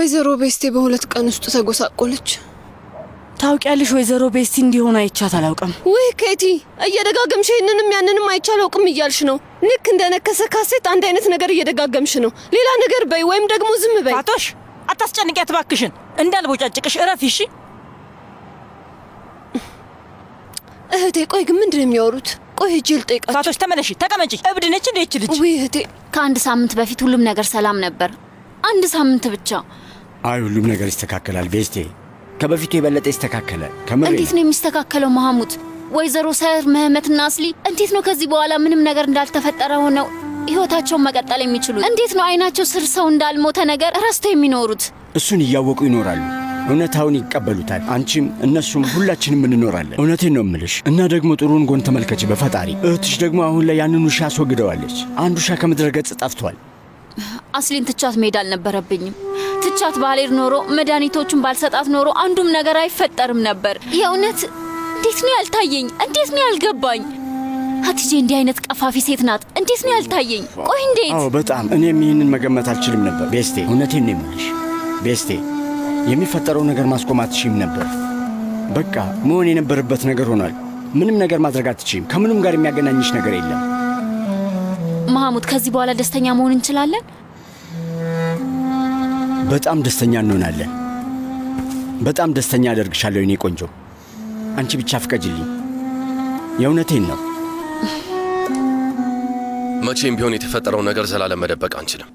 ወይዘሮ ቤስቴ በሁለት ቀን ውስጥ ተጎሳቆለች። ታውቂያለሽ ወይዘሮ ቤስቲ እንዲሆን አይቻት አላውቅም። ወይ ኬቲ እየደጋገምሽ ይህንንም ያንንም አይቻል አውቅም እያልሽ ነው። ልክ እንደነከሰ ካሴት አንድ አይነት ነገር እየደጋገምሽ ነው። ሌላ ነገር በይ ወይም ደግሞ ዝም በይ። ፋቶሽ አታስጨንቂያት እባክሽን፣ እንዳልቦጫጭቅሽ እረፊ እሺ። እህቴ ቆይ ግን ምንድን ነው የሚያወሩት? ቆይ ሂጂ ልጠይቃቸው። ፋቶሽ ተመለሺ፣ ተቀመጪ። እብድ ነች እንደ ይች ልጅ? ወይ እህቴ ከአንድ ሳምንት በፊት ሁሉም ነገር ሰላም ነበር። አንድ ሳምንት ብቻ። አይ ሁሉም ነገር ይስተካከላል ቤስቴ፣ ከበፊቱ የበለጠ ይስተካከላል። እንዴት ነው የሚስተካከለው መሐሙድ? ወይዘሮ ሰር መህመትና አስሊ እንዴት ነው ከዚህ በኋላ ምንም ነገር እንዳልተፈጠረ ሆነው ህይወታቸውን መቀጠል የሚችሉት? እንዴት ነው አይናቸው ስር ሰው እንዳልሞተ ነገር ረስተው የሚኖሩት? እሱን እያወቁ ይኖራሉ። እውነታውን ይቀበሉታል። አንቺም እነሱም ሁላችንም እንኖራለን። እውነቴን ነው እምልሽ። እና ደግሞ ጥሩን ጎን ተመልከች በፈጣሪ። እህትሽ ደግሞ አሁን ላይ ያንን ውሻ አስወግደዋለች። አንድ ውሻ ከምድረ ገጽ ጠፍቷል። አስሊን ትቻት መሄድ አልነበረብኝም። ትቻት ባሌር ኖሮ መድኃኒቶቹን ባልሰጣት ኖሮ አንዱም ነገር አይፈጠርም ነበር። የእውነት እንዴት ነው ያልታየኝ? እንዴት ነው ያልገባኝ? ሀቲጄ እንዲህ አይነት ቀፋፊ ሴት ናት። እንዴት ነው ያልታየኝ? ቆይ እንዴት? አዎ በጣም እኔም ይህንን መገመት አልችልም ነበር ቤስቴ። እውነቴን ነው የምልሽ ቤስቴ። የሚፈጠረው ነገር ማስቆም አትችይም ነበር። በቃ መሆን የነበረበት ነገር ሆኗል። ምንም ነገር ማድረግ አትችይም። ከምንም ጋር የሚያገናኝሽ ነገር የለም። መሐሙድ ከዚህ በኋላ ደስተኛ መሆን እንችላለን? በጣም ደስተኛ እንሆናለን። በጣም ደስተኛ አደርግሻለሁ የኔ ቆንጆ። አንቺ ብቻ ፍቀጅልኝ። የእውነቴን ነው። መቼም ቢሆን የተፈጠረው ነገር ዘላለም መደበቅ አንችልም።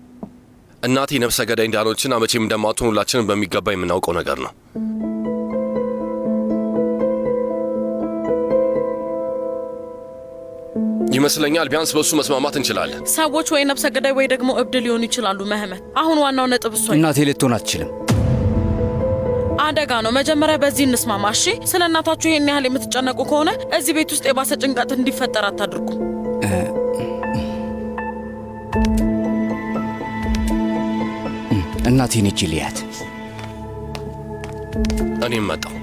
እናቴ ነፍሰ ገዳይ እንዳልሆነችና መቼም እንደማትሆን ሁላችንም በሚገባ የምናውቀው ነገር ነው። ይመስለኛል ቢያንስ በሱ መስማማት እንችላለን። ሰዎች ወይ ነፍሰ ገዳይ ወይ ደግሞ እብድ ሊሆኑ ይችላሉ መህመት። አሁን ዋናው ነጥብ እሷ እናቴ ልትሆን አትችልም። አደጋ ነው። መጀመሪያ በዚህ እንስማማ እሺ? ስለ እናታችሁ ይሄን ያህል የምትጨነቁ ከሆነ እዚህ ቤት ውስጥ የባሰ ጭንቀት እንዲፈጠር አታድርጉ። እናቴን እጅ ልያት። እኔም መጣሁ።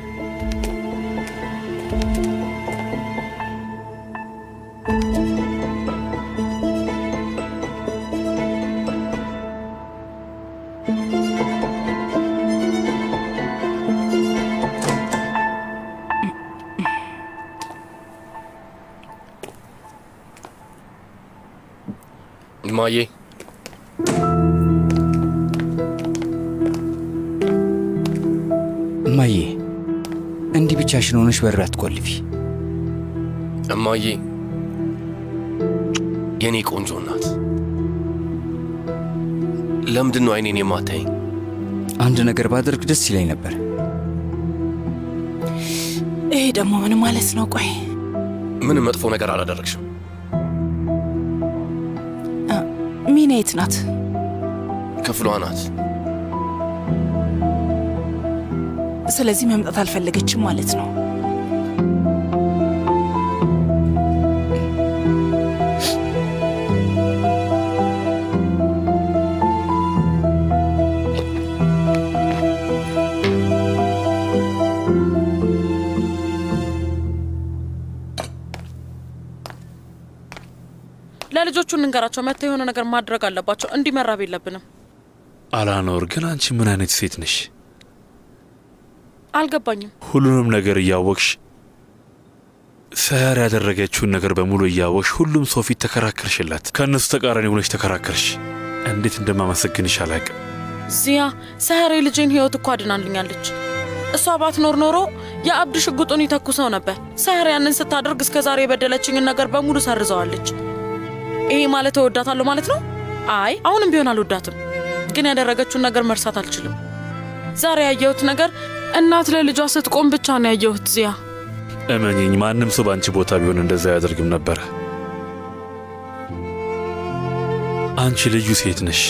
እማዬ እማዬ እንዲህ ብቻሽን ሆነሽ በር አትቆልፊ። እማዬ የኔ ቆንጆ ናት። ለምንድን ነው አይኔን የማታየኝ? አንድ ነገር ባደርግ ደስ ይለኝ ነበር። ይሄ ደግሞ ምን ማለት ነው? ቆይ ምንም መጥፎ ነገር አላደረግሽም። ሚና የት ናት? ክፍሏ ናት። ስለዚህ መምጣት አልፈለገችም ማለት ነው። ለልጆቹ እንንገራቸው። መጥተው የሆነ ነገር ማድረግ አለባቸው። እንዲመራብ የለብንም። አላኖር ግን አንቺ ምን አይነት ሴት ነሽ? አልገባኝም። ሁሉንም ነገር እያወቅሽ ሰር ያደረገችውን ነገር በሙሉ እያወቅሽ ሁሉም ሰው ፊት ተከራከርሽላት። ከእነሱ ተቃራኒ ሆነሽ ተከራከርሽ። እንዴት እንደማመሰግንሽ አላቅም። ዚያ ሰር የልጄን ህይወት እኮ አድናልኛለች። እሷ ባትኖር ኖሮ የአብድ ሽጉጡን ይተኩሰው ነበር። ሰር ያንን ስታደርግ እስከዛሬ የበደለችኝን ነገር በሙሉ ሰርዘዋለች። ይሄ ማለት እወዳታለሁ ማለት ነው? አይ አሁንም ቢሆን አልወዳትም፣ ግን ያደረገችውን ነገር መርሳት አልችልም። ዛሬ ያየሁት ነገር እናት ለልጇ ስትቆም ብቻ ነው ያየሁት። ዚያ እመኚኝ፣ ማንም ሰው ባንቺ ቦታ ቢሆን እንደዛ ያደርግም ነበር። አንቺ ልዩ ሴት ነሽ።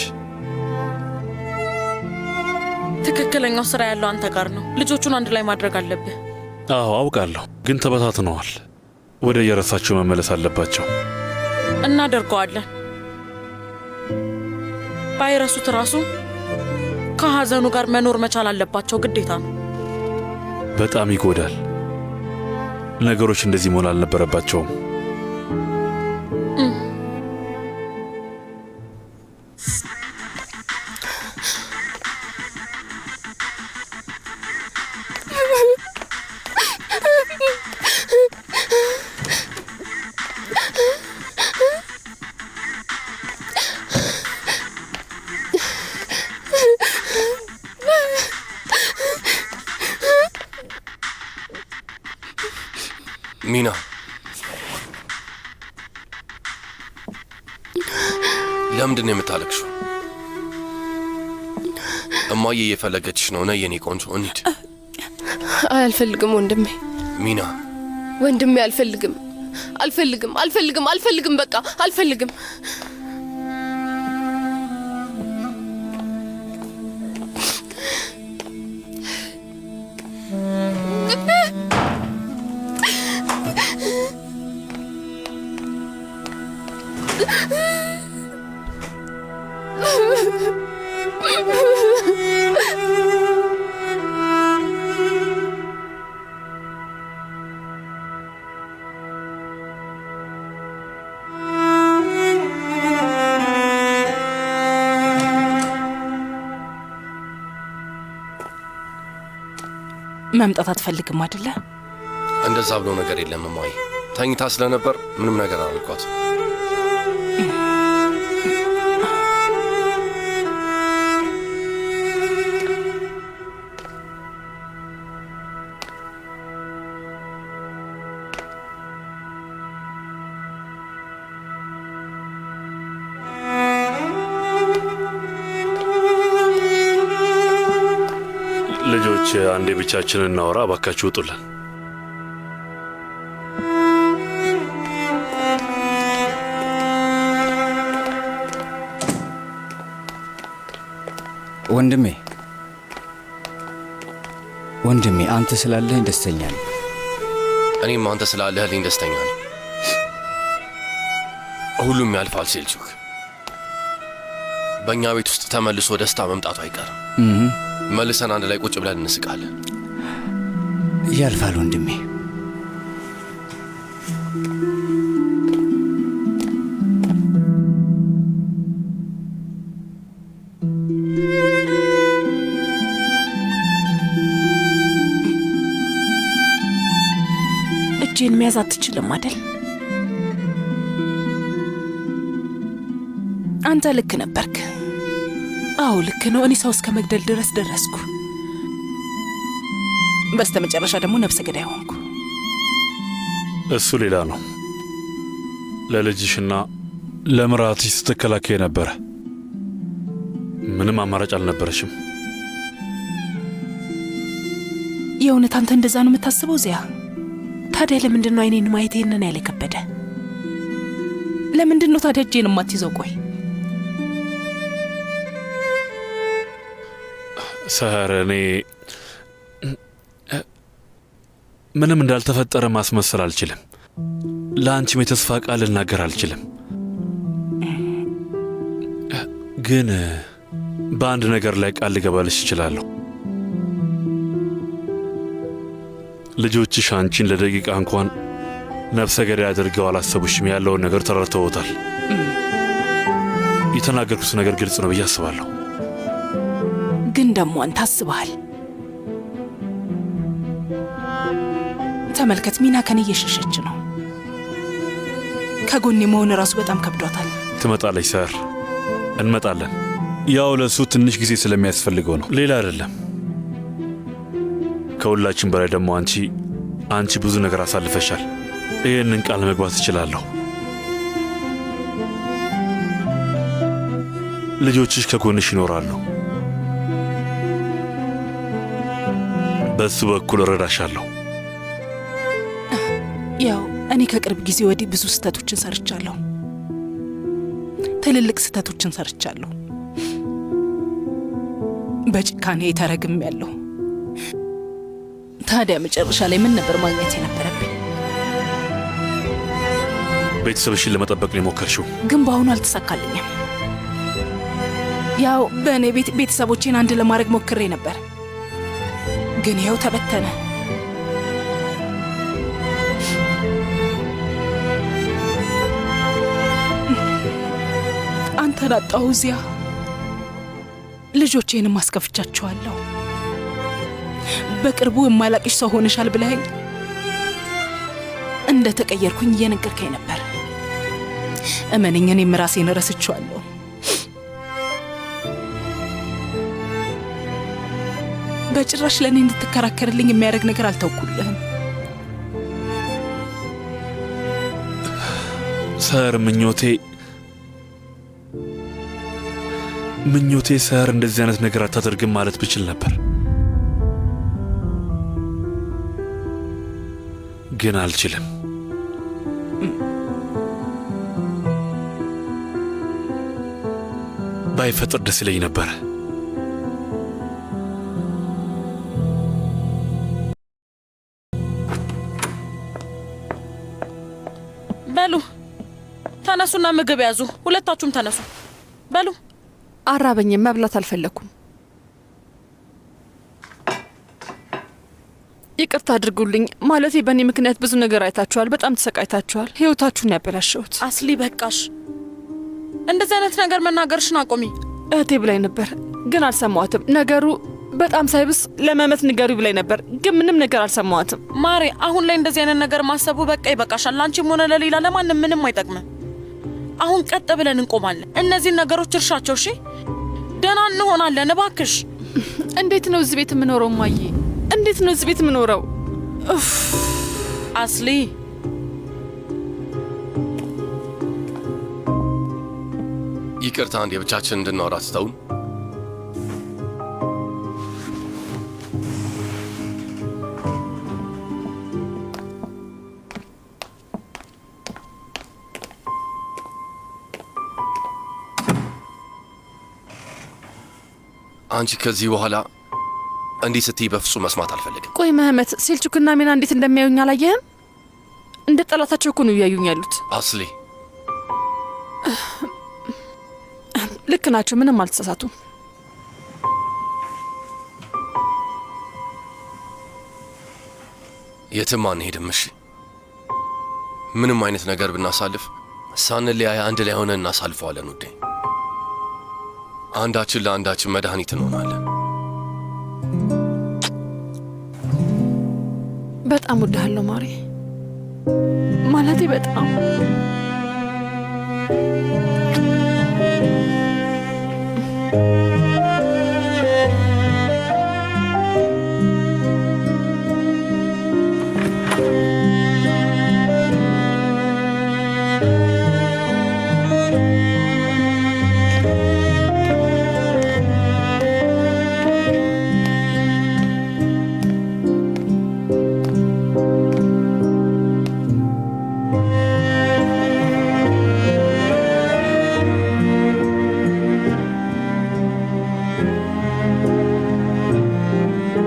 ትክክለኛው ስራ ያለው አንተ ጋር ነው። ልጆቹን አንድ ላይ ማድረግ አለብህ። አዎ አውቃለሁ፣ ግን ተበታትነዋል። ወደ የራሳቸው መመለስ አለባቸው። እናደርገዋለን። ባይረሱት ራሱ ከሐዘኑ ጋር መኖር መቻል አለባቸው። ግዴታ ነው። በጣም ይጎዳል። ነገሮች እንደዚህ መሆን አልነበረባቸውም። ሚና ለምንድን ነው የምታለቅሽው? እማዬ እየፈለገችሽ ነው። ነይ የኔ ቆንጆ እንሂድ። አልፈልግም ወንድሜ። ሚና ወንድሜ አልፈልግም፣ አልፈልግም፣ አልፈልግም፣ አልፈልግም። በቃ አልፈልግም። መምጣት አትፈልግም አይደለ? እንደዛ ብሎ ነገር የለም እማዬ። ተኝታ ስለነበር ምንም ነገር አልኳት። ልጆች አንዴ ብቻችንን እናወራ፣ እባካችሁ ውጡልን። ወንድሜ አንተ ስላለህ ደስተኛ ነኝ። እኔም አንተ ስላለህልኝ ደስተኛ ነኝ። ሁሉም ያልፋል ሴልቹክ። በእኛ ቤት ውስጥ ተመልሶ ደስታ መምጣቱ አይቀርም። መልሰን አንድ ላይ ቁጭ ብለን እንስቃለን። ያልፋል ወንድሜ። እጄን መያዝ አትችልም አይደል? አንተ ልክ ነበርክ። አዎ ልክ ነው። እኔ ሰው እስከ መግደል ድረስ ደረስኩ። በስተ መጨረሻ ደግሞ ነፍሰ ገዳይ ሆንኩ። እሱ ሌላ ነው። ለልጅሽና ለምራትሽ ስትከላከይ ነበረ። ምንም አማራጭ አልነበረሽም። የእውነት አንተ እንደዛ ነው የምታስበው ዚያ? ታዲያ ለምንድን ነው አይኔን ማየት ይህንን ያለ ከበደ? ለምንድን ነው ታዲያ እጄን የማትይዘው? ቆይ ሰህር፣ እኔ ምንም እንዳልተፈጠረ ማስመሰል አልችልም። ለአንቺም የተስፋ ቃል ልናገር አልችልም። ግን በአንድ ነገር ላይ ቃል ልገባልሽ እችላለሁ። ልጆችሽ አንቺን ለደቂቃ እንኳን ነፍሰ ገዳይ አድርገው አላሰቡሽም። ያለውን ነገር ተረድተውታል። የተናገርኩት ነገር ግልጽ ነው ብዬ አስባለሁ። ግን ደግሞ አንተ አስበሃል። ተመልከት፣ ሚና ከኔ እየሸሸች ነው። ከጎኔ መሆን ራሱ በጣም ከብዷታል። ትመጣለች ሰር፣ እንመጣለን። ያው ለሱ ትንሽ ጊዜ ስለሚያስፈልገው ነው፣ ሌላ አይደለም። ከሁላችን በላይ ደግሞ አንቺ ብዙ ነገር አሳልፈሻል። ይህንን ቃል መግባት እችላለሁ። ልጆችሽ ከጎንሽ ይኖራሉ። በሱ በኩል እረዳሻለሁ። ያው እኔ ከቅርብ ጊዜ ወዲህ ብዙ ስህተቶችን ሰርቻለሁ። ትልልቅ ስህተቶችን ሰርቻለሁ። በጭካኔ ተረግም ያለሁ። ታዲያ መጨረሻ ላይ ምን ነበር ማግኘት የነበረብኝ? ቤተሰብሽን ለመጠበቅ ነው የሞከርሽው፣ ግን በአሁኑ አልተሳካልኝም። ያው በእኔ ቤት ቤተሰቦቼን አንድ ለማድረግ ሞክሬ ነበር፣ ግን ይኸው ተበተነ። አንተን አጣሁ ዚያ። ልጆቼንም አስከፍቻቸዋለሁ። በቅርቡ የማላቅሽ ሰው ሆነሻል ብለኸኝ እንደ ተቀየርኩኝ እየነገርከኝ ነበር። እመነኝ፣ እኔም ራሴን ረስቼዋለሁ። በጭራሽ ለእኔ እንድትከራከርልኝ የሚያደርግ ነገር አልተውኩልህም። ሰር ምኞቴ ሰር እንደዚህ አይነት ነገር አታደርግም ማለት ብችል ነበር፣ ግን አልችልም። ባይፈጥር ደስ ይለኝ ነበር። በሉ ተነሱና ምግብ ያዙ። ሁለታችሁም ተነሱ። በሉ። አራበኝም፣ መብላት አልፈለኩም። ይቅርታ አድርጉልኝ። ማለቴ በእኔ ምክንያት ብዙ ነገር አይታችኋል፣ በጣም ተሰቃይታችኋል። ህይወታችሁን ያበላሸሁት። አስሊ በቃሽ። እንደዚህ አይነት ነገር መናገርሽን አቆሚ። እህቴ ብላኝ ነበር ግን አልሰማዋትም። ነገሩ በጣም ሳይብስ ለመመት ንገሪ ብላኝ ነበር ግን ምንም ነገር አልሰማዋትም። ማሬ አሁን ላይ እንደዚህ አይነት ነገር ማሰቡ በቃ ይበቃሻል። ላንቺም ሆነ ለሌላ ለማንም ምንም አይጠቅምም። አሁን ቀጥ ብለን እንቆማለን። እነዚህን ነገሮች እርሻቸው። እሺ ደህና እንሆናለን። እባክሽ። እንዴት ነው እዚህ ቤት የምኖረው? ማዬ እንዴት ነው እዚህ ቤት የምኖረው? አስሊ ይቅርታ፣ አንድ የብቻችን እንድናወራ ስተውን። አንቺ ከዚህ በኋላ እንዲህ ስትይ በፍጹም መስማት አልፈልግም። ቆይ መህመት፣ ሴልቹክና ሚና እንዴት እንደሚያዩኝ አላየህም? እንደ ጠላታቸው እኮ ነው እያዩኝ ያሉት። አስሊ ልክ ናቸው፣ ምንም አልተሳሳቱም። የትም አንሄድም። እሺ ምንም አይነት ነገር ብናሳልፍ ሳንለያይ አንድ ላይ ሆነን እናሳልፈዋለን ውዴ። አንዳችን ለአንዳችን መድኃኒት እንሆናለን። በጣም ወድሃለሁ ማሬ፣ ማለቴ በጣም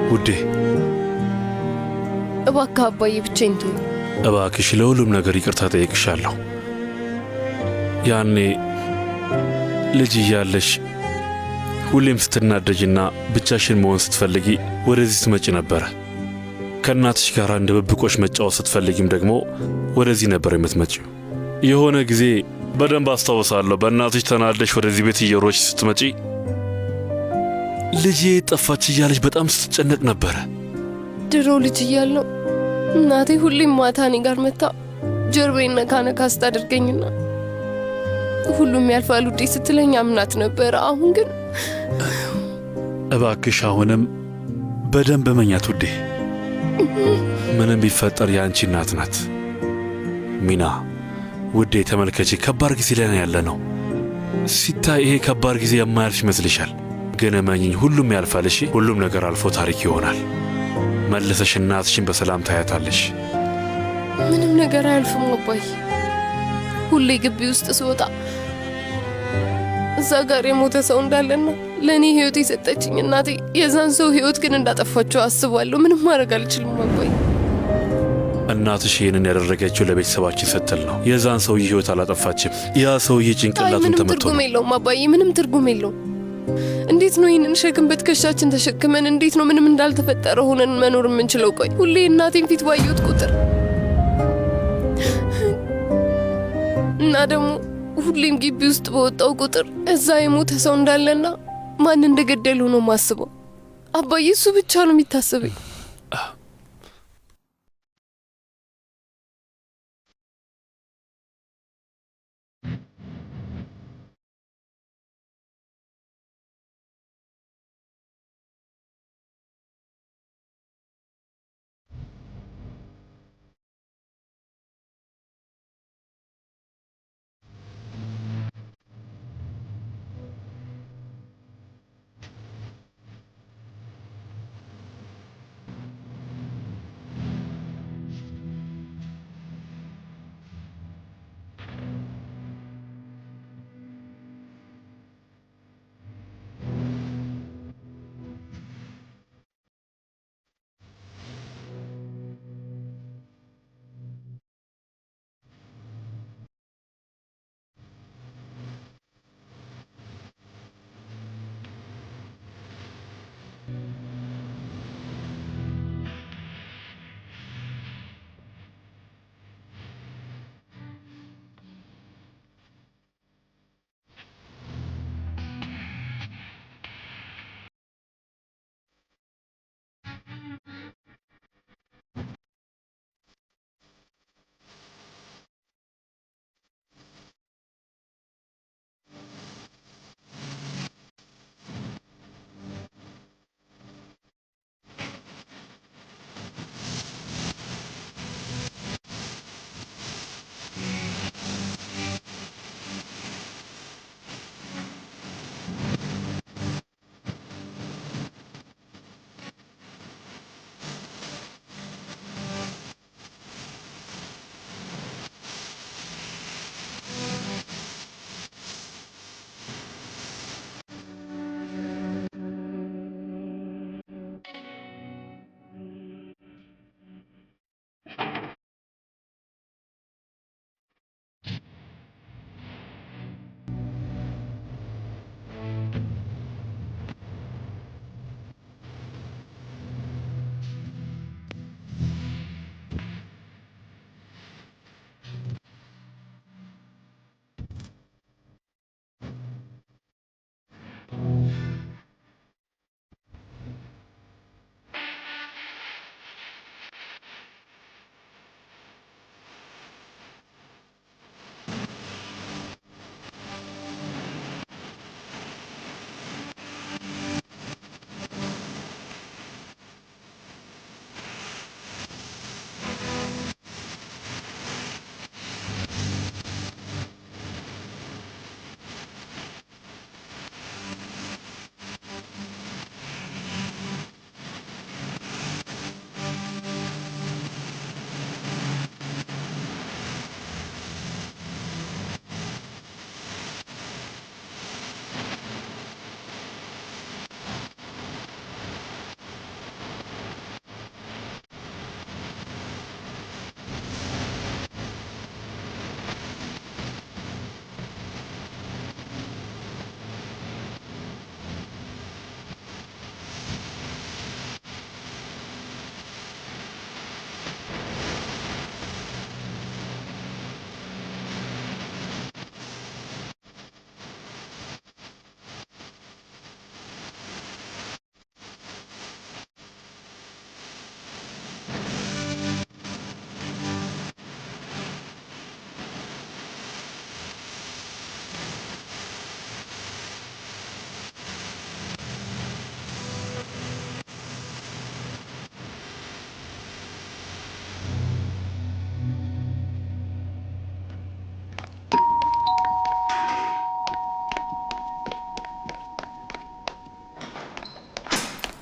ውዴ። እባክህ አባዬ ብቻዬን ተወኝ። እባክሽ ለሁሉም ነገር ይቅርታ ጠይቅሻለሁ። ያኔ ልጅ እያለሽ ሁሌም ስትናደጅና ብቻሽን መሆን ስትፈልጊ ወደዚህ ትመጪ ነበረ። ከእናትሽ ጋር እንደ ብብቆሽ መጫወት ስትፈልጊም ደግሞ ወደዚህ ነበር የምትመጪው። የሆነ ጊዜ በደንብ አስታውሳለሁ፣ በእናትሽ ተናደሽ ወደዚህ ቤት እየሮች ስትመጪ ልጄ ጠፋች እያለች በጣም ስትጨነቅ ነበረ። ድሮ ልጅ እያለሁ እናቴ ሁሌም ማታ እኔ ጋር መታ ጀርባዬን ነካ ነካ ስታደርገኝና ሁሉም ያልፋል ውዴ ስትለኝ አምናት ነበረ። አሁን ግን እባክሽ አሁንም በደንብ መኛት ውዴ። ምንም ቢፈጠር የአንቺ እናት ናት። ሚና ውዴ ተመልከቺ፣ ከባድ ጊዜ ላይ ነው ያለ ነው። ሲታይ ይሄ ከባድ ጊዜ የማያልፍ ይመስልሻል፣ ግን እመኚኝ ሁሉም ያልፋል። እሺ ሁሉም ነገር አልፎ ታሪክ ይሆናል። መለሰሽ እናትሽን በሰላም ታያታለሽ። ምንም ነገር አያልፍም አባይ። ሁሌ ግቢ ውስጥ ስወጣ እዛ ጋር የሞተ ሰው እንዳለና ለእኔ ህይወት የሰጠችኝ እናቴ የዛን ሰው ህይወት ግን እንዳጠፋቸው አስባለሁ። ምንም ማድረግ አልችልም አባይ። እናትሽ ይህንን ያደረገችው ለቤተሰባችን ስትል ነው። የዛን ሰውዬ ህይወት አላጠፋችም። ያ ሰውዬ ጭንቅላቱን ተመቶ ነው። ምንም ትርጉም የለውም አባዬ፣ ምንም ትርጉም የለውም። እንዴት ነው ይህንን ሸክም በትከሻችን ተሸክመን እንዴት ነው ምንም እንዳልተፈጠረ ሆነን መኖር የምንችለው? ቆይ ሁሌ እናቴን ፊት ባየሁት ቁጥር እና ደግሞ ሁሌም ግቢ ውስጥ በወጣው ቁጥር እዛ የሞተ ሰው እንዳለና ማን እንደገደሉ ነው ማስበው። አባዬ እሱ ብቻ ነው የሚታሰበኝ።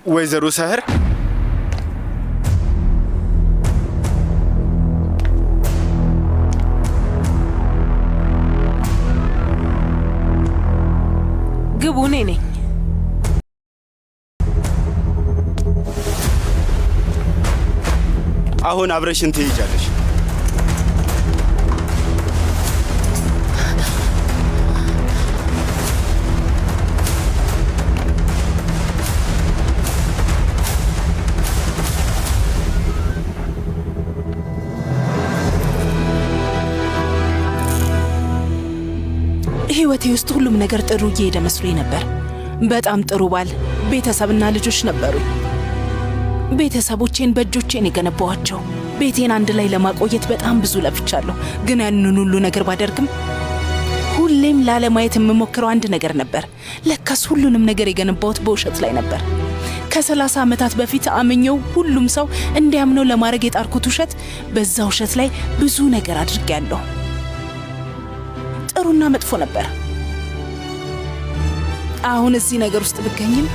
ወይዘሮ ሳህር ግቡ፣ እኔ ነኝ። አሁን አብረሽን ትሄጃለሽ። ህይወቴ ውስጥ ሁሉም ነገር ጥሩ እየሄደ መስሎኝ ነበር። በጣም ጥሩ ባል፣ ቤተሰብና ልጆች ነበሩኝ። ቤተሰቦቼን በእጆቼን የገነባኋቸው። ቤቴን አንድ ላይ ለማቆየት በጣም ብዙ ለፍቻለሁ። ግን ያንን ሁሉ ነገር ባደርግም ሁሌም ላለማየት የምሞክረው አንድ ነገር ነበር። ለካስ ሁሉንም ነገር የገነባሁት በውሸት ላይ ነበር። ከ30 ዓመታት በፊት አምኜው ሁሉም ሰው እንዲያምነው ለማድረግ የጣርኩት ውሸት፣ በዛ ውሸት ላይ ብዙ ነገር አድርጌያለሁ። ጥሩና መጥፎ ነበር። አሁን እዚህ ነገር ውስጥ ብገኝም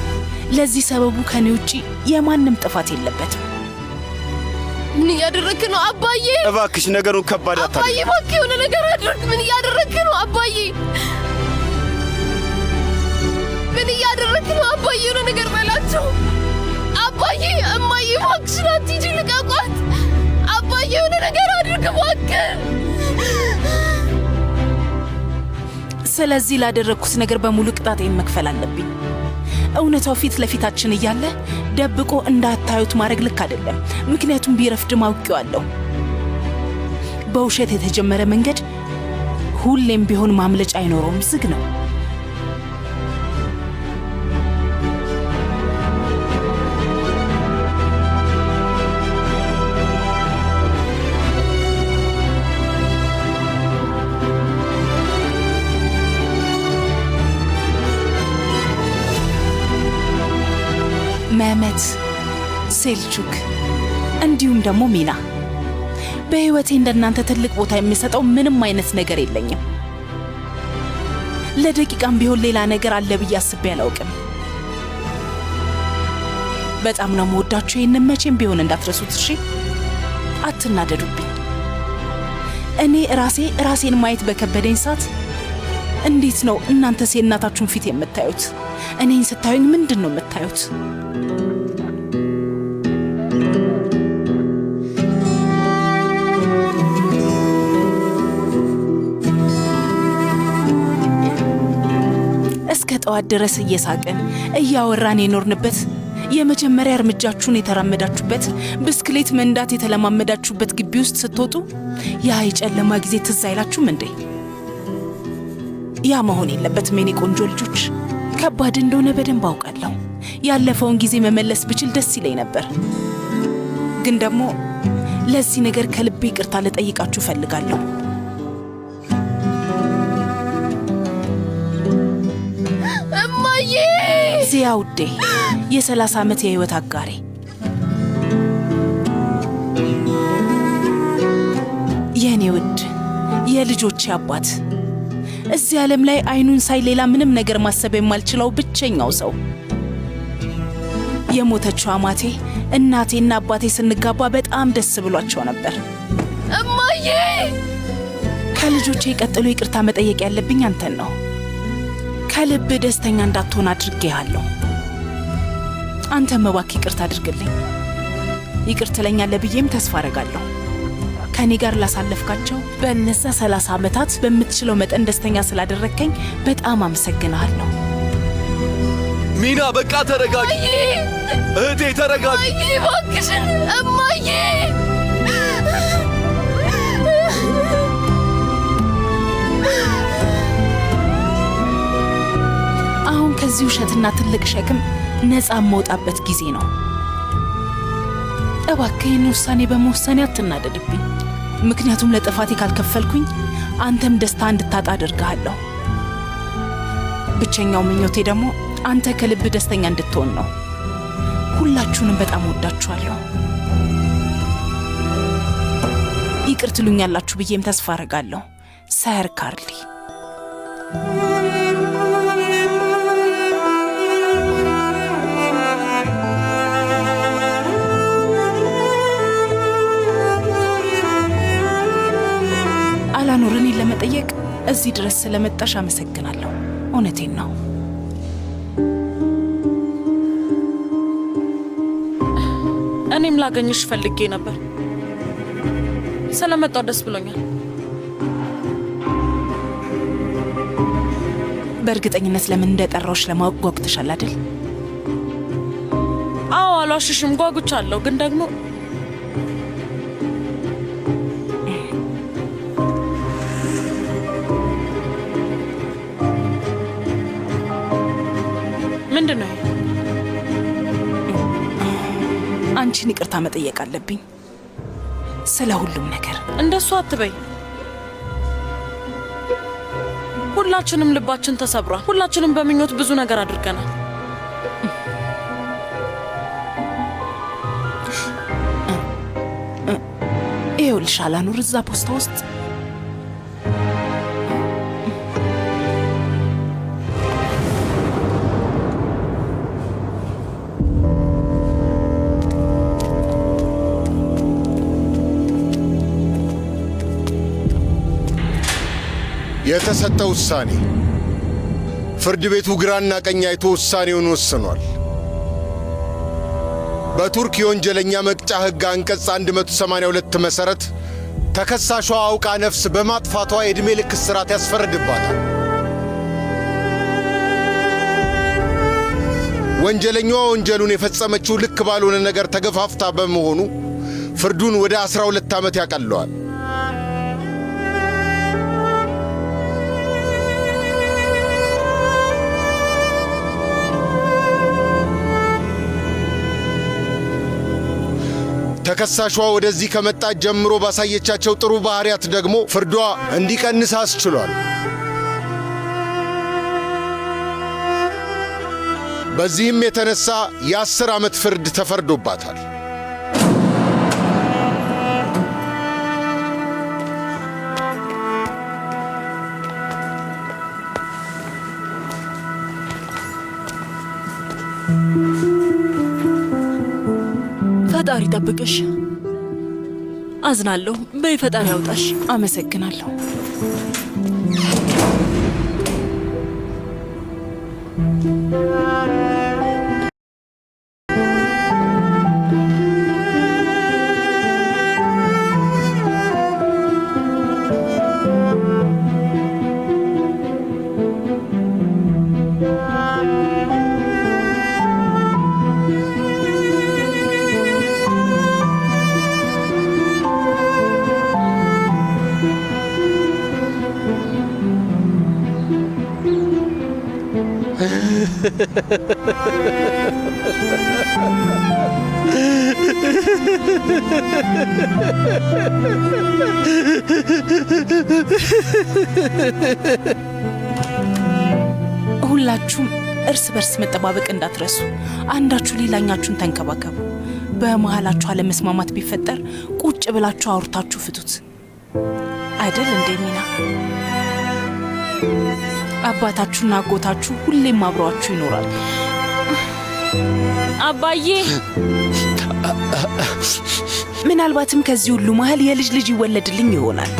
ለዚህ ሰበቡ ከኔ ውጪ የማንም ጥፋት የለበትም። ምን እያደረክ ነው አባዬ? እባክሽ ነገሩን ከባድ አታድርጊ። አባዬ እባክህ የሆነ ነገር አድርግ። ምን እያደረክ ነው አባዬ? ምን እያደረክ ነው አባዬ? የሆነ ነገር በላቸው አባዬ። እማዬ እባክሽን አትሂጂ፣ ልቀቋት አባዬ። የሆነ ነገር አድርግ እባክህ። ስለዚህ ላደረግኩት ነገር በሙሉ ቅጣቴን መክፈል አለብኝ። እውነታው ፊት ለፊታችን እያለ ደብቆ እንዳታዩት ማድረግ ልክ አይደለም። ምክንያቱም ቢረፍድም አውቄዋለሁ። በውሸት የተጀመረ መንገድ ሁሌም ቢሆን ማምለጫ አይኖረውም፣ ዝግ ነው። መመት፣ ሴልቹክ እንዲሁም ደግሞ ሚና። በህይወቴ እንደናንተ ትልቅ ቦታ የሚሰጠው ምንም አይነት ነገር የለኝም። ለደቂቃም ቢሆን ሌላ ነገር አለ ብዬ አስቤ አላውቅም። በጣም ነው የምወዳችሁ። ይህንን መቼም ቢሆን እንዳትረሱት እሺ? አትናደዱብኝ። እኔ ራሴን ማየት በከበደኝ ሰዓት እንዴት ነው እናንተስ የእናታችሁን ፊት የምታዩት? እኔን ስታዩኝ ምንድን ነው የምታዩት? እስከ ጠዋት ድረስ እየሳቅን እያወራን የኖርንበት የመጀመሪያ እርምጃችሁን የተራመዳችሁበት ብስክሌት መንዳት የተለማመዳችሁበት ግቢ ውስጥ ስትወጡ ያ የጨለማ ጊዜ ትዝ አይላችሁም እንዴ? ያ መሆን የለበትም የኔ ቆንጆ ልጆች። ከባድ እንደሆነ በደንብ አውቃለሁ። ያለፈውን ጊዜ መመለስ ብችል ደስ ይለኝ ነበር። ግን ደግሞ ለዚህ ነገር ከልቤ ይቅርታ ልጠይቃችሁ ፈልጋለሁ። እማዬ! ዚያ ውዴ፣ የ30 ዓመት የህይወት አጋሬ፣ የኔ ውድ የልጆቼ አባት፣ እዚህ ዓለም ላይ አይኑን ሳይ ሌላ ምንም ነገር ማሰብ የማልችለው ብቸኛው ሰው፣ የሞተችው አማቴ እናቴና አባቴ ስንጋባ በጣም ደስ ብሏቸው ነበር። እማዬ! ከልጆቼ ቀጥሎ ይቅርታ መጠየቅ ያለብኝ አንተን ነው። ከልብ ደስተኛ እንዳትሆን አድርጌሃለሁ። አንተም እባክህ ይቅርታ አድርግልኝ። ይቅር ትለኛለህ ብዬም ተስፋ አደርጋለሁ። ከኔ ጋር ላሳለፍካቸው በእነዛ 30 ዓመታት በምትችለው መጠን ደስተኛ ስላደረግከኝ በጣም አመሰግናለሁ። ሚና በቃ ተረጋጊ እህቴ፣ ተረጋጊ እባክሽን እማዬ! አሁን ከዚህ ውሸትና ትልቅ ሸክም ነፃ መውጣበት ጊዜ ነው። እባክህን ውሳኔ በመወሰኔ አትናደድብኝ። ምክንያቱም ለጥፋቴ ካልከፈልኩኝ አንተም ደስታ እንድታጣ አድርግሃለሁ። ብቸኛው ምኞቴ ደግሞ አንተ ከልብ ደስተኛ እንድትሆን ነው። ሁላችሁንም በጣም ወዳችኋለሁ። ይቅር ትሉኛላችሁ ብዬም ተስፋ አደርጋለሁ። ሰር ካርሊ። አላኑር፣ እኔን ለመጠየቅ እዚህ ድረስ ስለመጣሽ አመሰግናለሁ። እውነቴን ነው። እኔም ላገኝሽ ፈልጌ ነበር። ስለመጣው ደስ ብሎኛል። በእርግጠኝነት ለምን እንደጠራሁሽ ለማወቅ ጓጉተሻል አይደል? አዎ፣ አልዋሽሽም፣ ጓጉቻለሁ። ግን ደግሞ ምንድን ነው? አንቺን ይቅርታ መጠየቅ አለብኝ ስለ ሁሉም ነገር። እንደሱ አትበይ። ሁላችንም ልባችን ተሰብሯል። ሁላችንም በምኞት ብዙ ነገር አድርገናል። ይኸውልሽ አላኑር፣ እዛ ፖስታ ውስጥ የተሰጠ ውሳኔ። ፍርድ ቤቱ ግራና ቀኝ አይቶ ውሳኔውን ወስኗል። በቱርክ የወንጀለኛ መቅጫ ሕግ አንቀጽ 182 መሠረት ተከሳሿ አውቃ ነፍስ በማጥፋቷ የዕድሜ ልክ እስራት ያስፈረድባታል። ወንጀለኛዋ ወንጀሉን የፈጸመችው ልክ ባልሆነ ነገር ተገፋፍታ በመሆኑ ፍርዱን ወደ 12 ዓመት ያቀለዋል። ተከሳሿ ወደዚህ ከመጣች ጀምሮ ባሳየቻቸው ጥሩ ባህሪያት ደግሞ ፍርዷ እንዲቀንስ አስችሏል። በዚህም የተነሳ የ10 ዓመት ፍርድ ተፈርዶባታል። ፈጣሪ ጠብቅሽ። አዝናለሁ። በይ ፈጣሪ ያውጣሽ። አመሰግናለሁ። ሁላችሁም እርስ በርስ መጠባበቅ እንዳትረሱ። አንዳችሁ ሌላኛችሁን ተንከባከቡ። በመሃላችሁ አለመስማማት ቢፈጠር ቁጭ ብላችሁ አውርታችሁ ፍቱት። አይደል እንዴ ሚና? አባታችሁና አጎታችሁ ሁሌም አብረዋችሁ ይኖራል። አባዬ፣ ምናልባትም ከዚህ ሁሉ መሃል የልጅ ልጅ ይወለድልኝ ይሆናል።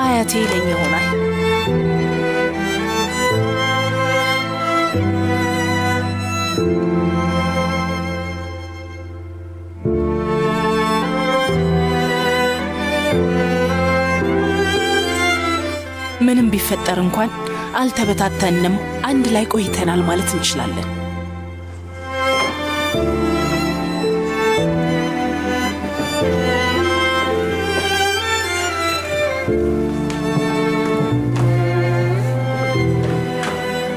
አያቴ ይለኝ ይሆናል። ምንም ቢፈጠር እንኳን አልተበታተንም፣ አንድ ላይ ቆይተናል ማለት እንችላለን።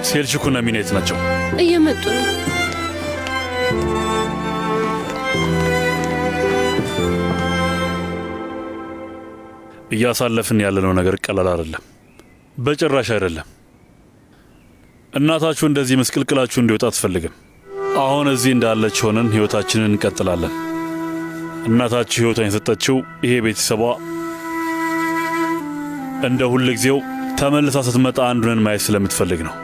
ሴልችኩና ሚና የት ናቸው? እየመጡ ነው። እያሳለፍን ያለነው ነገር ቀላል አይደለም፣ በጭራሽ አይደለም። እናታችሁ እንደዚህ መስቅልቅላችሁ እንዲወጣ አትፈልግም። አሁን እዚህ እንዳለች ሆነን ሕይወታችንን እንቀጥላለን። እናታችሁ ሕይወቷን የሰጠችው ይሄ ቤተሰቧ እንደ ሁል ጊዜው ተመልሳ ስትመጣ አንዱንን ማየት ስለምትፈልግ ነው።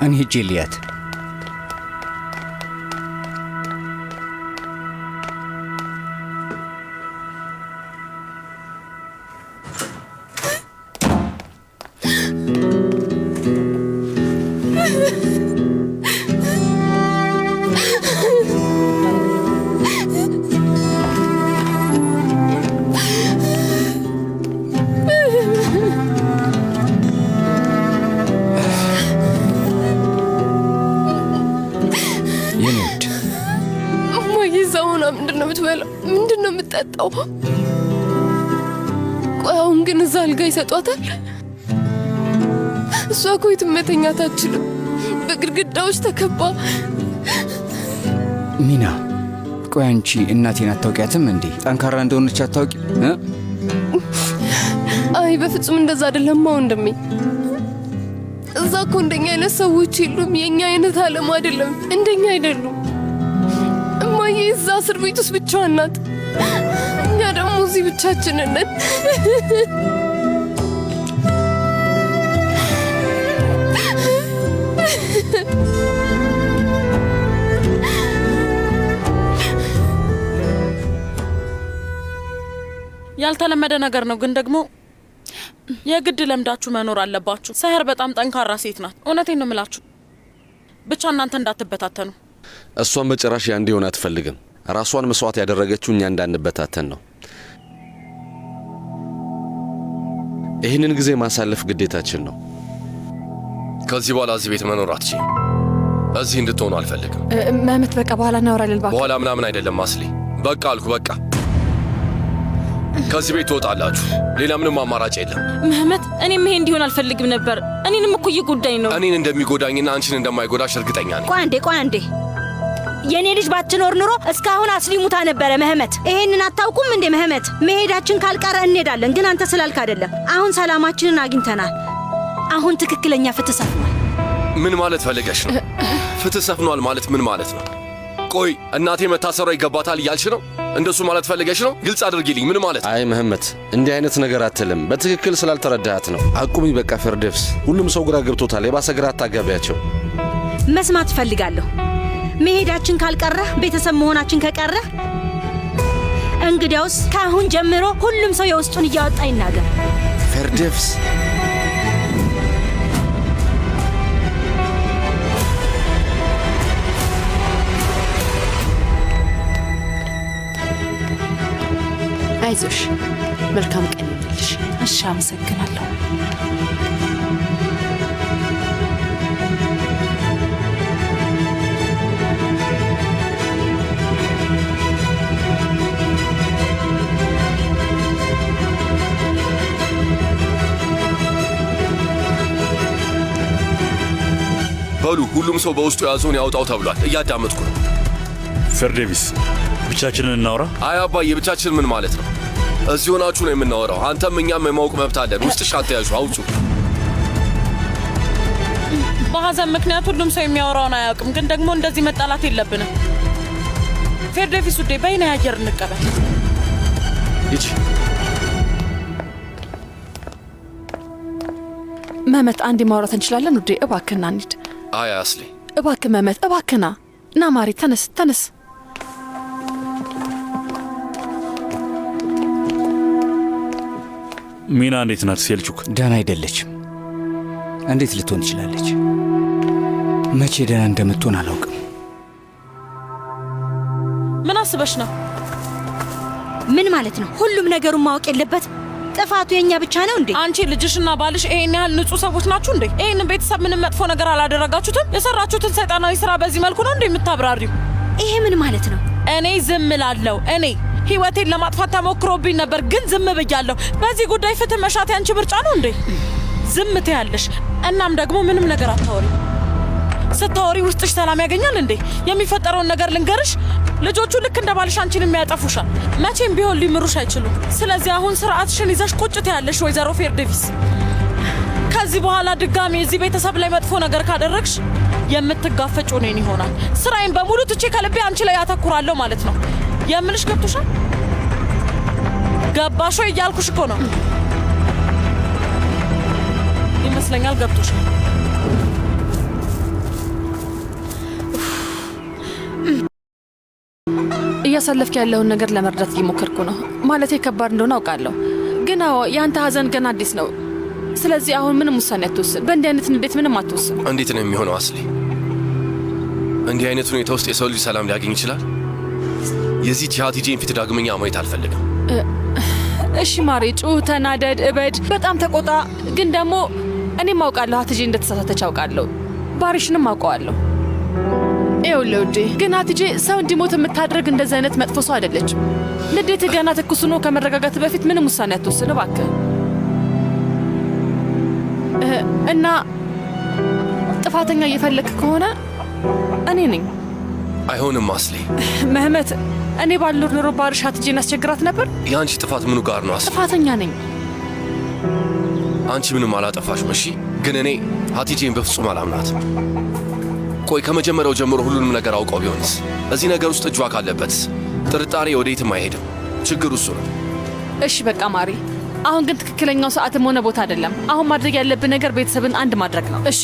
እኔ ሄጄ ልያት። ምንድን ነው የምትጠጣው? ቆይ አሁን ግን እዛ አልጋ ይሰጧታል? እሷ እኮ የትም መተኛት አትችልም፣ በግድግዳዎች ተከባ። ሚና፣ ቆይ አንቺ እናቴን አታውቂያትም እንዴ? ጠንካራ እንደሆነች አታውቂ? አይ በፍጹም እንደዛ አይደለም ወንድሜ። እዛ እኮ እንደኛ አይነት ሰዎች የሉም። የኛ አይነት ዓለም አይደለም፣ እንደኛ አይደሉም። እማዬ እዛ እስር ቤት ውስጥ ብቻዋን ናት፣ እኛ ደግሞ እዚህ ብቻችንን ነን። ያልተለመደ ነገር ነው፣ ግን ደግሞ የግድ ለምዳችሁ መኖር አለባችሁ። ሰህር በጣም ጠንካራ ሴት ናት። እውነቴን ነው የምላችሁ። ብቻ እናንተ እንዳትበታተኑ። እሷን በጭራሽ ያ እንዲሆን አትፈልግም። ራሷን መስዋዕት ያደረገችው እኛ እንዳንበታተን ነው። ይህንን ጊዜ ማሳለፍ ግዴታችን ነው። ከዚህ በኋላ እዚህ ቤት መኖር አትችይም። እዚህ እንድትሆኑ አልፈልግም። መህመት በቃ በኋላ እናወራለን። በኋላ ምናምን አይደለም አስሊ። በቃ አልኩ በቃ። ከዚህ ቤት ትወጣላችሁ። ሌላ ምንም አማራጭ የለም። መህመት፣ እኔም ይሄ እንዲሆን አልፈልግም ነበር። እኔንም እኮ እየጎዳኝ ነው። እኔን እንደሚጎዳኝና አንቺን እንደማይጎዳሽ እርግጠኛ ነኝ። ቆይ አንዴ የኔ ልጅ ባትኖር ኑሮ እስካሁን አስሊ ሙታ ነበረ። መህመት፣ ይሄንን አታውቁም እንዴ? መህመት፣ መሄዳችን ካልቀረ እንሄዳለን፣ ግን አንተ ስላልክ አይደለም። አሁን ሰላማችንን አግኝተናል። አሁን ትክክለኛ ፍትህ ሰፍኗል። ምን ማለት ፈልገሽ ነው? ፍትህ ሰፍኗል ማለት ምን ማለት ነው? ቆይ እናቴ መታሰሯ ይገባታል እያልሽ ነው? እንደሱ ማለት ፈልገሽ ነው? ግልጽ አድርጊልኝ። ምን ማለት ነው? አይ መህመት፣ እንዲህ አይነት ነገር አትልም። በትክክል ስላልተረዳሃት ነው። አቁሚ በቃ ፌርዴፍስ። ሁሉም ሰው ግራ ገብቶታል። የባሰ ግራ አታጋቢያቸው። መስማት እፈልጋለሁ። መሄዳችን ካልቀረ፣ ቤተሰብ መሆናችን ከቀረ፣ እንግዲያውስ ከአሁን ጀምሮ ሁሉም ሰው የውስጡን እያወጣ ይናገር። ፌርዴፍስ፣ አይዞሽ፣ መልካም ቀን ይሁንልሽ። እሺ፣ አመሰግናለሁ። በሉ ሁሉም ሰው በውስጡ የያዘውን ያውጣው ተብሏል። እያዳመጥኩ ነው። ፌርዴቪስ፣ ብቻችንን እናውራ። አይ አባዬ፣ ብቻችን ምን ማለት ነው? እዚህ ሆናችሁ ነው የምናወራው። አንተም እኛም የማወቅ መብት አለን። ውስጥሽ አትያዡ፣ አውጩ። በሐዘን ምክንያት ሁሉም ሰው የሚያወራውን አያውቅም፣ ግን ደግሞ እንደዚህ መጣላት የለብንም። ፌርዴቪስ ውዴ፣ በይና የአየር እንቀበል። ይቺ መህመት፣ አንዴ ማውራት እንችላለን ውዴ? እባክህና እንሂድ። አይ አስሊ፣ እባክህ መህመት፣ እባክህና ና። ማሪ፣ ተነስ። ሚና እንዴት ናት? ሴልቹክ ደህና አይደለችም። እንዴት ልትሆን ትችላለች? መቼ ደህና እንደምትሆን አላውቅም። ምን አስበሽ ነው? ምን ማለት ነው? ሁሉም ነገሩን ማወቅ የለበት? ጥፋቱ የኛ ብቻ ነው እንዴ? አንቺ ልጅሽና ባልሽ ይሄን ያህል ንጹህ ሰዎች ናችሁ እንዴ? ይሄንን ቤተሰብ ምንም መጥፎ ነገር አላደረጋችሁትም? የሰራችሁትን ሰይጣናዊ ስራ በዚህ መልኩ ነው እንዴ የምታብራሪው? ይሄ ምን ማለት ነው? እኔ ዝም እላለሁ። እኔ ህይወቴን ለማጥፋት ተሞክሮብኝ ነበር፣ ግን ዝም ብያለሁ። በዚህ ጉዳይ ፍትህ መሻት ያንቺ ምርጫ ነው እንዴ? ዝም ትያለሽ፣ እናም ደግሞ ምንም ነገር አታወሪ። ስታወሪ ውስጥሽ ሰላም ያገኛል እንዴ? የሚፈጠረውን ነገር ልንገርሽ፣ ልጆቹ ልክ እንደ ባልሽ አንቺንም ያጠፉሻል። መቼም ቢሆን ሊምሩሽ አይችሉም። ስለዚህ አሁን ስርዓትሽን ይዘሽ ቁጭ ትያለሽ ወይዘሮ ፌርዴቪስ። ከዚህ በኋላ ድጋሚ እዚህ ቤተሰብ ላይ መጥፎ ነገር ካደረግሽ የምትጋፈጭ እኔን ይሆናል። ስራዬን በሙሉ ትቼ ከልቤ አንቺ ላይ ያተኩራለሁ ማለት ነው። የምልሽ ገብቶሻል? ገባሽ ወይ እያልኩሽ እኮ ነው። ይመስለኛል ገብቶሻል። እያሳለፍክ ያለውን ነገር ለመርዳት እየሞከርኩ ነው። ማለቴ ከባድ እንደሆነ አውቃለሁ፣ ግን አዎ የአንተ ሀዘን ገና አዲስ ነው። ስለዚህ አሁን ምንም ውሳኔ አትወስን። በእንዲህ አይነት ንዴት ምንም አትወስን። እንዴት ነው የሚሆነው አስሊ? እንዲህ አይነት ሁኔታ ውስጥ የሰው ልጅ ሰላም ሊያገኝ ይችላል? የዚህ ሀቲጄን ፊት ዳግመኛ ማየት አልፈልግም። እሺ ማሬ፣ ጩህ፣ ተናደድ፣ እበድ፣ በጣም ተቆጣ። ግን ደግሞ እኔም አውቃለሁ ሀቲጄ እንደተሳሳተች አውቃለሁ። ባሪሽንም አውቀዋለሁ። ይኸውልህ ውዴ፣ ግን ሀቲጄ ሰው እንዲሞት የምታደርግ እንደዚህ አይነት መጥፎ ሰው አይደለችም። ንዴት ገና ትኩስ ሆኖ ከመረጋጋት በፊት ምንም ውሳኔ አትወስን እባክህ። እና ጥፋተኛ እየፈለግክ ከሆነ እኔ ነኝ። አይሆንም አስሊ። መህመት፣ እኔ ባልኖር ኖሮ ባርሽ ሀቲጄን አስቸግራት ነበር። የአንቺ ጥፋት ምኑ ጋር ነው አስሊ? ጥፋተኛ ነኝ። አንቺ ምንም አላጠፋሽም። እሺ፣ ግን እኔ ሀቲጄን በፍጹም አላምናትም። ቆይ ከመጀመሪያው ጀምሮ ሁሉንም ነገር አውቀው ቢሆንስ? እዚህ ነገር ውስጥ እጇ ካለበትስ? ጥርጣሬ ወዴትም አይሄድም። ችግሩ እሱ ነው። እሺ በቃ ማሪ፣ አሁን ግን ትክክለኛው ሰዓትም ሆነ ቦታ አይደለም። አሁን ማድረግ ያለብን ነገር ቤተሰብን አንድ ማድረግ ነው። እሺ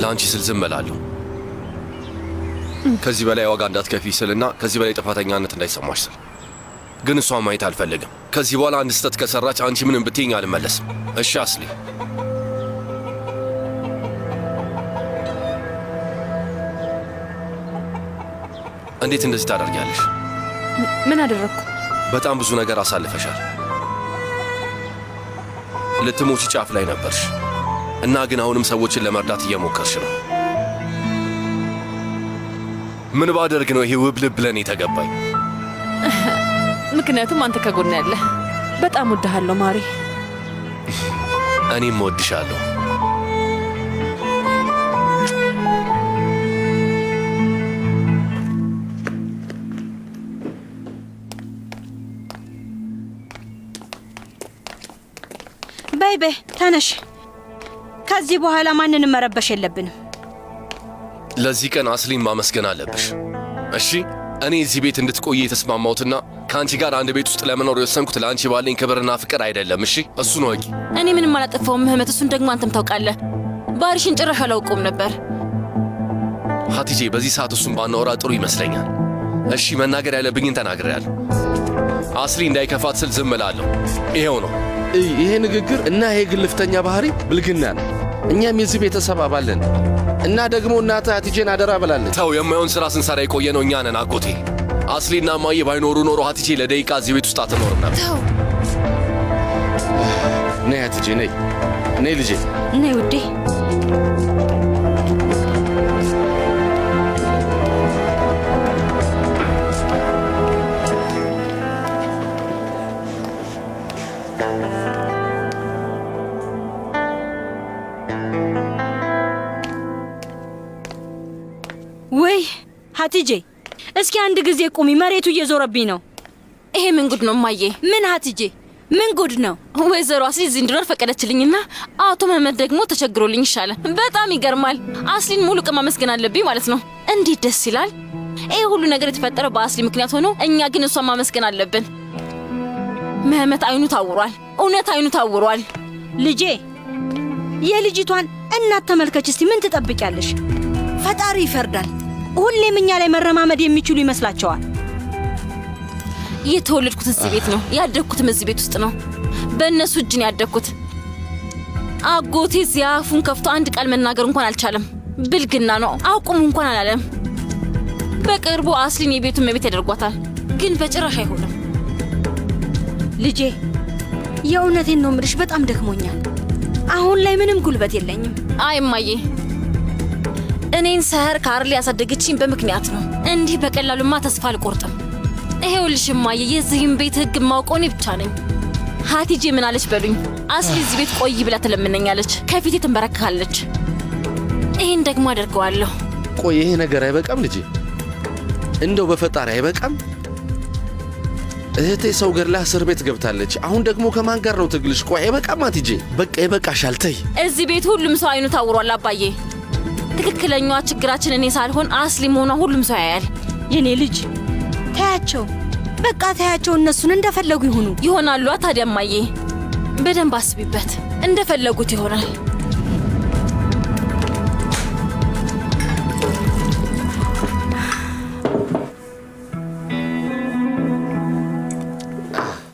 ለአንቺ ስል ዝም እላለሁ። ከዚህ በላይ ዋጋ እንዳትከፊ ስልና ከዚህ በላይ ጥፋተኛነት እንዳይሰማሽ ስል ግን እሷን ማየት አልፈልግም። ከዚህ በኋላ አንድ ስህተት ከሰራች አንቺ ምንም ብትይኝ አልመለስም። እሺ አስሊ? እንዴት እንደዚህ ታደርጊያለሽ? ምን አደረግኩ? በጣም ብዙ ነገር አሳልፈሻል። ልትሞቺ ጫፍ ላይ ነበርሽ እና ግን አሁንም ሰዎችን ለመርዳት እየሞከርሽ ነው። ምን ባደርግ ነው ይሄ ውብ ልብ ለኔ ተገባኝ? ምክንያቱም አንተ ከጎን ያለ። በጣም ወድሃለሁ ማሪ። እኔም ወድሻለሁ። በይ ተነሽ። ከዚህ በኋላ ማንንም መረበሽ የለብንም። ለዚህ ቀን አስሊን ማመስገን አለብሽ። እሺ እኔ እዚህ ቤት እንድትቆይ የተስማማሁትና ከአንቺ ጋር አንድ ቤት ውስጥ ለመኖር የወሰንኩት ለአንቺ ባለኝ ክብርና ፍቅር አይደለም። እሺ እሱን ወቂ። እኔ ምንም አላጠፋውም ምህመት፣ እሱን ደግሞ አንተም ታውቃለህ። ባሪሽን ጭራሽ አላውቀውም ነበር። ሀቲጄ በዚህ ሰዓት እሱን ባናወራ ጥሩ ይመስለኛል። እሺ መናገር ያለብኝን ተናግሬያለሁ። አስሊ እንዳይከፋት ስል ዝም እላለሁ። ይሄው ነው። ይሄ ንግግር እና ይሄ ግልፍተኛ ባህሪ ብልግና ነው። እኛም የዚህ ቤተሰብ አባለን እና ደግሞ እናትህ ሀቲጄን አደራ ብላለች። ተው፣ የማይሆን ሥራ ስንሰራ የቆየ ነው እኛ ነን አጎቴ። አስሊና እማዬ ባይኖሩ ኖሮ ሀቲጄ ለደቂቃ እዚህ ቤት ውስጥ አትኖርም ነበር። ተው። ነይ ሀቲጄ፣ ነይ ልጄ፣ ነይ ውዴ። ወይ ሀቲጄ፣ እስኪ አንድ ጊዜ ቁሚ፣ መሬቱ እየዞረብኝ ነው። ይሄ ምን ጉድ ነው እማዬ? ምን ሀቲጄ፣ ምን ጉድ ነው? ወይዘሮ አስሊ እዚህ እንድኖር ፈቀደችልኝና አቶ መህመት ደግሞ ተቸግሮልኝ ይሻላል። በጣም ይገርማል። አስሊን ሙሉ ቀን ማመስገን አለብኝ ማለት ነው። እንዴት ደስ ይላል። ይሄ ሁሉ ነገር የተፈጠረው በአስሊ ምክንያት ሆኖ እኛ ግን እሷን ማመስገን አለብን። መህመት አይኑ ታውሯል። እውነት አይኑ ታውሯል። ልጄ፣ የልጅቷን እናት ተመልከች እስቲ። ምን ትጠብቂያለሽ? ፈጣሪ ይፈርዳል። ሁሌም እኛ ላይ መረማመድ የሚችሉ ይመስላቸዋል። የተወለድኩት እዚህ ቤት ነው፣ ያደግኩትም እዚህ ቤት ውስጥ ነው። በእነሱ እጅ ነው ያደግኩት። አጎቴ እዚያ አፉን ከፍቶ አንድ ቃል መናገር እንኳን አልቻለም። ብልግና ነው። አቁም እንኳን አላለም። በቅርቡ አስሊን የቤቱን መቤት ያደርጓታል፣ ግን በጭራሽ አይሆንም። ልጄ፣ የእውነቴን ነው ምልሽ፣ በጣም ደክሞኛል። አሁን ላይ ምንም ጉልበት የለኝም። አይ እማዬ፣ እኔን ሰህር ካርሊ ያሳደገችኝ በምክንያት ነው። እንዲህ በቀላሉማ ተስፋ አልቆርጥም። ይሄውልሽ እማዬ፣ የዚህም ቤት ሕግ የማውቀው እኔ ብቻ ነኝ። ሀቲጄ ምን አለች በሉኝ? አስሊ እዚህ ቤት ቆይ ብላ ትለምነኛለች፣ ከፊቴ ትንበረከካለች። ይሄን ደግሞ አደርገዋለሁ። ቆይ ይሄ ነገር አይበቃም ልጄ? እንደው በፈጣሪ አይበቃም? እህቴ ሰው ገድላ እስር ቤት ገብታለች። አሁን ደግሞ ከማን ጋር ነው ትግልሽ? ቆይ አይበቃም ሀቲጄ? በቃ ይበቃሻል፣ ተይ። እዚህ ቤት ሁሉም ሰው አይኑ ታውሯል አባዬ። ትክክለኛዋ ችግራችን እኔ ሳልሆን አስሊ መሆኗ ሁሉም ሰው ያያል። የኔ ልጅ ታያቸው፣ በቃ ታያቸው። እነሱን እንደፈለጉ ይሁኑ። ይሆናሉ። ታዲያ እማዬ፣ በደንብ አስቢበት። እንደፈለጉት ይሆናል።